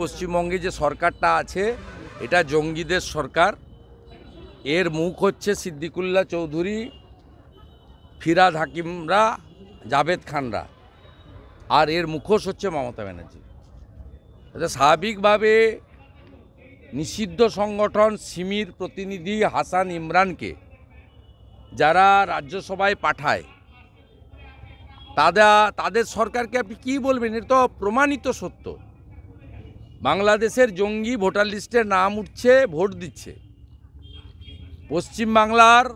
পশ্চিমবঙ্গে যে সরকারটা আছে এটা জঙ্গিদের সরকার। এর মুখ হচ্ছে সিদ্দিকুল্লাহ চৌধুরী, ফিরহাদ হাকিমরা, জাভেদ খানরা, আর এর মুখোশ হচ্ছে মমতা ব্যানার্জি। এটা স্বাভাবিকভাবে নিষিদ্ধ সংগঠন সিমির প্রতিনিধি হাসান ইমরানকে যারা রাজ্যসভায় পাঠায় তাদের সরকারকে আপনি কী বলবেন? এটা তো প্রমাণিত সত্য। বাংলাদেশের জঙ্গি ভোটার লিস্টে নাম উঠছে, ভোট দিচ্ছে। পশ্চিমবাংলার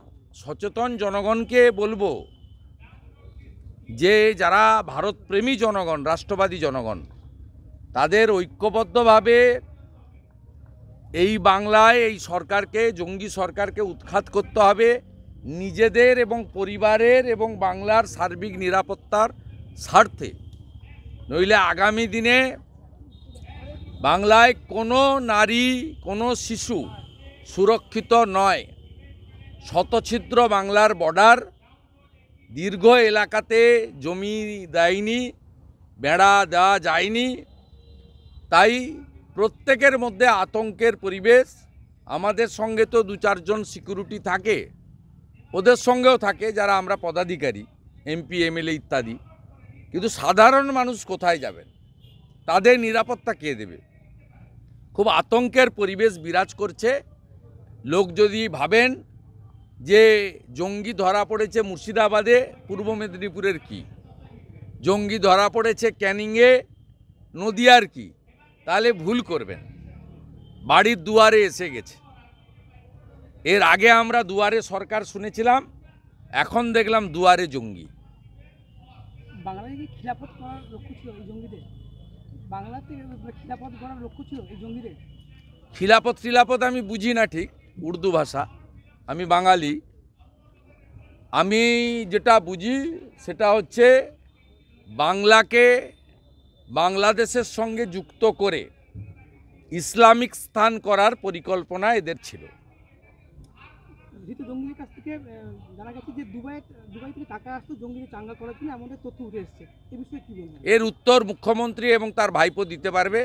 সচেতন জনগণকে বলবো যে যারা ভারতপ্রেমী জনগণ, রাষ্ট্রবাদী জনগণ, তাদের ঐক্যবদ্ধভাবে এই বাংলায় এই সরকারকে, জঙ্গি সরকারকে উৎখাত করতে হবে নিজেদের এবং পরিবারের এবং বাংলার সার্বিক নিরাপত্তার স্বার্থে। নইলে আগামী দিনে বাংলায় কোনো নারী, কোনো শিশু সুরক্ষিত নয়। শতছিদ্র বাংলার বর্ডার, দীর্ঘ এলাকাতে জমি দেয়নি, বেড়া দেওয়া যায়নি, তাই প্রত্যেকের মধ্যে আতঙ্কের পরিবেশ। আমাদের সঙ্গে তো দু চারজন সিকিউরিটি থাকে, ওদের সঙ্গেও থাকে যারা আমরা পদাধিকারী, এমপি এমএলএ ইত্যাদি। কিন্তু সাধারণ মানুষ কোথায় যাবেন? তাদের নিরাপত্তা কে দেবে? খুব আতঙ্কের পরিবেশ বিরাজ করছে। লোক যদি ভাবেন যে জঙ্গি ধরা পড়েছে মুর্শিদাবাদে, পূর্ব মেদিনীপুরের কি, জঙ্গি ধরা পড়েছে ক্যানিংয়ে, নদিয়ার কি, তাহলে ভুল করবেন। বাড়ির দুয়ারে এসে গেছে। এর আগে আমরা দুয়ারে সরকার শুনেছিলাম, এখন দেখলাম দুয়ারে জঙ্গি। বাংলায় কি খিলাফত করার লক্ষ্য ছিল এই জঙ্গিদের? বাংলাতে খিলাফত করার লক্ষ্য ছিল এই জঙ্গিদের? খিলাফত আমি বুঝি না ঠিক, উর্দু ভাষা, আমি বাঙালি। আমি যেটা বুঝি সেটা হচ্ছে বাংলাকে বাংলাদেশের সঙ্গে যুক্ত করে ইসলামিক স্থান করার পরিকল্পনা এদের ছিল। যেহেতু জঙ্গিদের কাছ থেকে জানা গেছে যে দুবাই থেকে টাকা আসতো জঙ্গিদের চাঙ্গা করার জন্য, আমাদের তথ্য উঠে এসছে। এই বিষয়ে কী বলবেন? এর উত্তর মুখ্যমন্ত্রী এবং তার ভাইপো দিতে পারবে।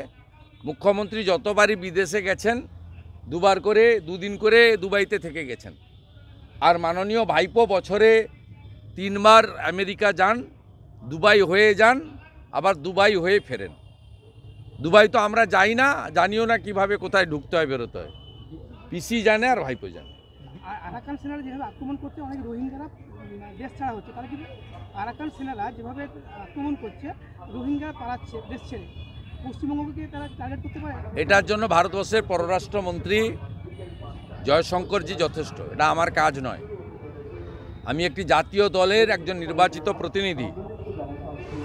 মুখ্যমন্ত্রী যতবারই বিদেশে গেছেন, দুবার করে, দুদিন করে দুবাইতে থেকে গেছেন। আর মাননীয় ভাইপো বছরে 3 বার আমেরিকা যান, দুবাই হয়ে যান, আবার দুবাই হয়ে ফেরেন। দুবাই তো আমরা যাই না, জানিও না কিভাবে কোথায় ঢুকতে হয়, বেরোতে হয়। পিসি জানে আর ভাইপো জানে। আরাকান সেনারা যেভাবে আক্রমণ করছে, অনেক রোহিঙ্গারা দেশ ছাড়া হচ্ছে। তারা কি আরাকান সেনারা যেভাবে আক্রমণ করছে, রোহিঙ্গা পালাচ্ছে দেশ ছেড়ে, পশ্চিমবঙ্গকে তারা টার্গেট করতে পারে? এটার জন্য ভারতবর্ষের পররাষ্ট্রমন্ত্রী জয়শঙ্করজি যথেষ্ট। এটা আমার কাজ নয়। আমি একটি জাতীয় দলের একজন নির্বাচিত প্রতিনিধি।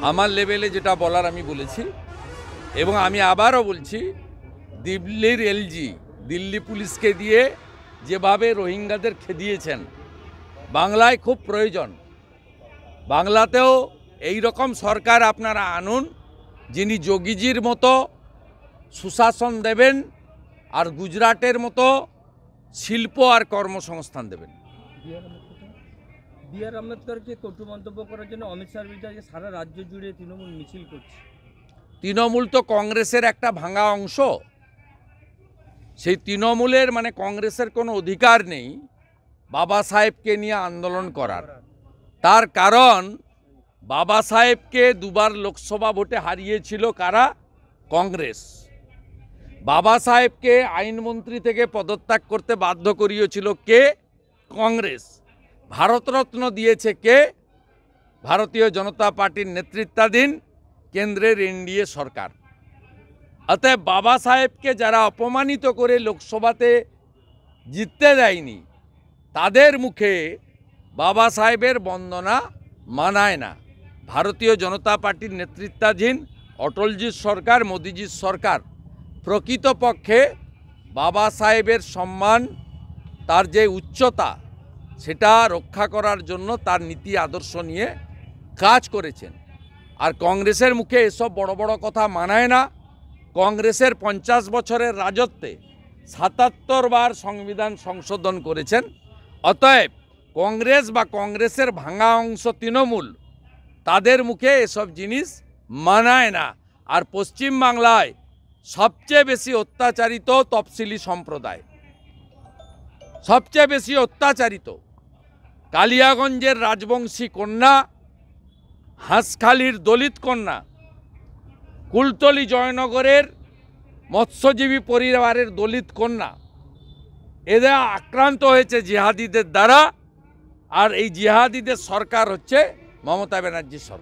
আমার লেভেলে যেটা বলার আমি বলেছি, এবং আমি আবারও বলছি, দিল্লির এলজি, দিল্লি পুলিশকে দিয়ে যেভাবে রোহিঙ্গাদের খেদিয়েছেন, বাংলায় খুব প্রয়োজন। বাংলাতেও এই রকম সরকার আপনারা আনুন, যিনি যোগীজির মতো সুশাসন দেবেন আর গুজরাটের মতো শিল্প আর কর্মসংস্থান দেবেন। বি আর আম্বেদকরকে কটু মন্তব্য করার জন্য অমিত শাহর বিরুদ্ধে সারা রাজ্য জুড়ে তৃণমূল মিছিল করছে। তৃণমূল তো কংগ্রেসের একটা ভাঙা অংশ। সেই তৃণমূলের মানে কংগ্রেসের কোনো অধিকার নেই বাবা সাহেবকে নিয়ে আন্দোলন করার। তার কারণ বাবা সাহেবকে 2 বার লোকসভা ভোটে হারিয়েছিল কারা? কংগ্রেস। বাবা সাহেবকে আইনমন্ত্রী থেকে পদত্যাগ করতে বাধ্য করিয়েছিল কে? কংগ্রেস। ভারতরত্ন দিয়েছে কে? ভারতীয় জনতা পার্টির নেতৃত্বাধীন কেন্দ্রের এনডিএ সরকার। অতএব বাবা সাহেবকে যারা অপমানিত করে লোকসভাতে জিততে দেয়নি, তাদের মুখে বাবা সাহেবের বন্দনা মানায় না। ভারতীয় জনতা পার্টির নেতৃত্বাধীন অটলজির সরকার, মোদিজির সরকার প্রকৃতপক্ষে বাবা সাহেবের সম্মান, তার যে উচ্চতা, সেটা রক্ষা করার জন্য তার নীতি আদর্শ নিয়ে কাজ করেছেন। আর কংগ্রেসের মুখে এসব বড় বড় কথা মানায় না। কংগ্রেসের 50 বছরের রাজত্বে 77 বার সংবিধান সংশোধন করেছেন। অতএব কংগ্রেস বা কংগ্রেসের ভাঙা অংশ তৃণমূল, তাদের মুখে এসব জিনিস মানায় না। আর পশ্চিমবাংলায় সবচেয়ে বেশি অত্যাচারিত তফসিলি সম্প্রদায়, সবচেয়ে বেশি অত্যাচারিত। কালিয়াগঞ্জের রাজবংশী কন্যা, হাঁসখালির দলিত কন্যা, কুলতলি জয়নগরের মৎস্যজীবী পরিবারের দলিত কন্যা, এরা আক্রান্ত হয়েছে জিহাদিদের দ্বারা। আর এই জিহাদিদের সরকার হচ্ছে মমতা ব্যানার্জির সরকার।